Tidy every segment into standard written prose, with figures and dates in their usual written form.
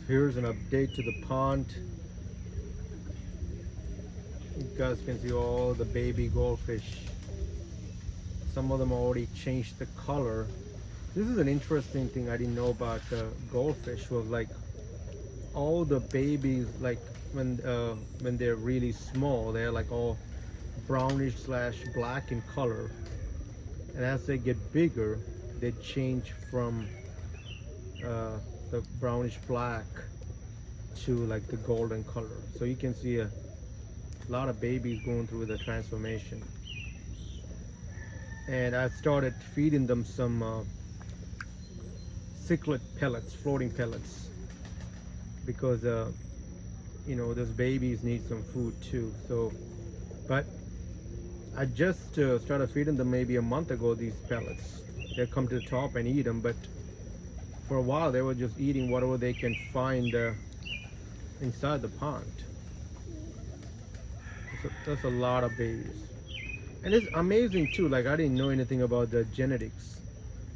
Here's an update to the pond. You guys can see all the baby goldfish. Some of them already changed the color. This is an interesting thing I didn't know about goldfish, was like all the babies, like when they're really small, they're like all brownish slash black in color, and as they get bigger they change from the brownish black to like the golden color. So you can see a lot of babies going through the transformation. And I started feeding them some cichlid pellets, floating pellets, because those babies need some food too. So, but I just started feeding them maybe a month ago, these pellets. They come to the top and eat them, but for a while they were just eating whatever they can find inside the pond. So that's a lot of babies. And it's amazing too, like I didn't know anything about the genetics,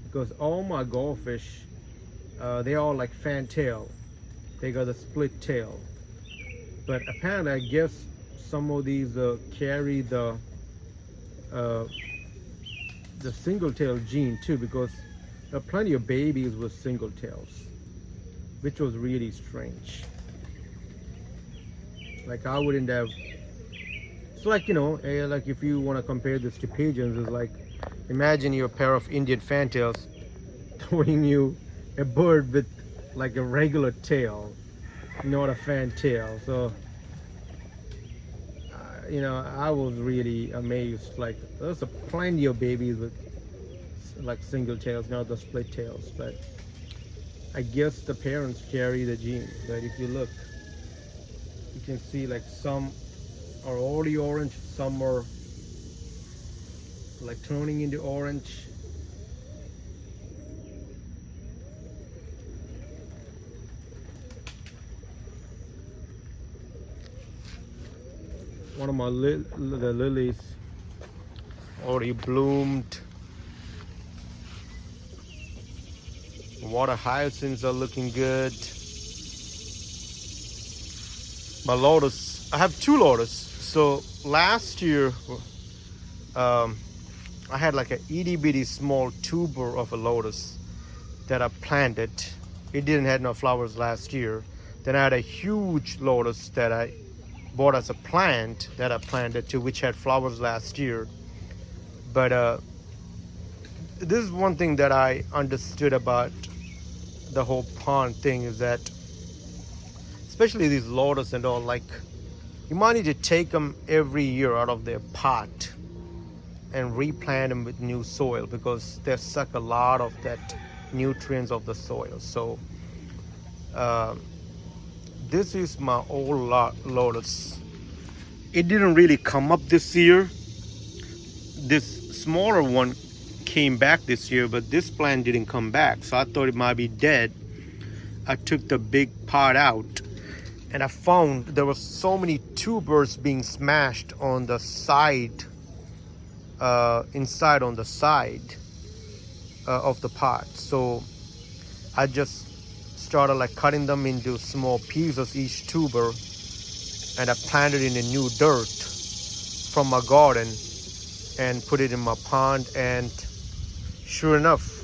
because all my goldfish, they all like fantail. They got a split tail. But apparently I guess some of these carry the single tail gene too, because there are plenty of babies with single tails, which was really strange. Like I wouldn't have. It's like, like if you want to compare this to pigeons, it's like imagine you're a pair of Indian fantails throwing you a bird with like a regular tail, not a fantail. So I was really amazed. Like there's plenty of babies with like single tails, not the split tails. But I guess the parents carry the gene. But if you look, you can see like some are already orange, some are like turning into orange. One of my the lilies already bloomed. Water hyacinths are looking good. My lotus, I have two lotus. So last year, I had like a itty bitty small tuber of a lotus that I planted. It didn't have no flowers last year. Then I had a huge lotus that I bought as a plant that I planted too, which had flowers last year. But this is one thing that I understood about the whole pond thing, is that especially these lotus and all, like you might need to take them every year out of their pot and replant them with new soil, because they suck a lot of that nutrients of the soil. So this is my old lotus. It didn't really come up this year. This smaller one came back this year, but this plant didn't come back, so I thought it might be dead. I took the big pot out, and I found there were so many tubers being smashed on the side, inside on the side of the pot. So I just started like cutting them into small pieces, each tuber, and I planted in a new dirt from my garden and put it in my pond. And sure enough,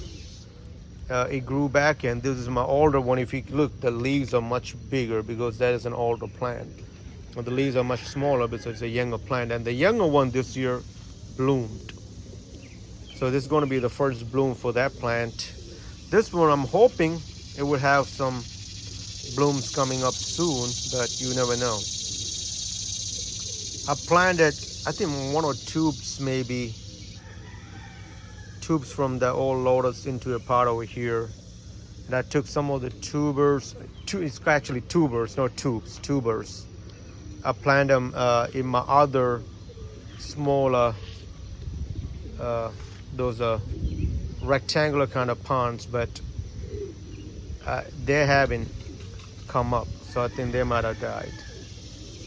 it grew back, and this is my older one. If you look, the leaves are much bigger because that is an older plant. But the leaves are much smaller because it's a younger plant, and the younger one this year bloomed. So this is going to be the first bloom for that plant. This one, I'm hoping it will have some blooms coming up soon, but you never know. I planted, I think, one or two maybe tubes from the old lotus into a pot over here, and I took some of the tubers. It's actually tubers, not tubes, tubers. I planted them in my other smaller, those rectangular kind of ponds, but they haven't come up, so I think they might have died.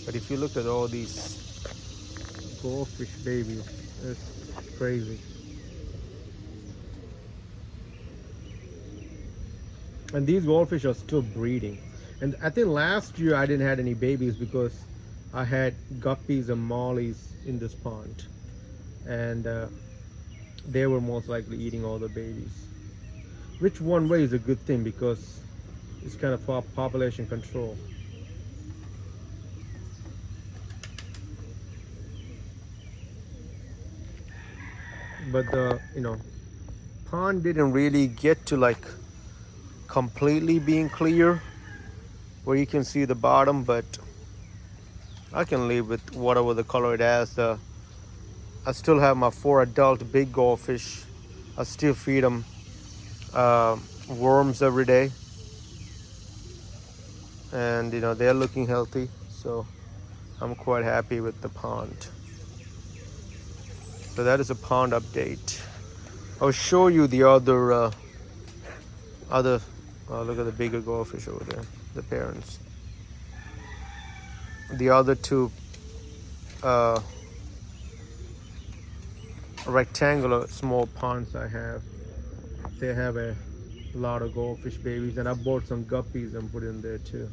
But if you look at all these goldfish babies, it's crazy. And these goldfish are still breeding. And I think last year I didn't had any babies because I had guppies and mollies in this pond, and they were most likely eating all the babies, which one way is a good thing because it's kind of population control. But the pond didn't really get to like completely being clear where you can see the bottom, but I can live with whatever the color it has. I still have my 4 adult big goldfish. I still feed them worms every day, and they're looking healthy, so I'm quite happy with the pond. So that is a pond update. I'll show you the other look at the bigger goldfish over there, the parents. The other two rectangular small ponds I have, they have a lot of goldfish babies, and I bought some guppies and put in there too.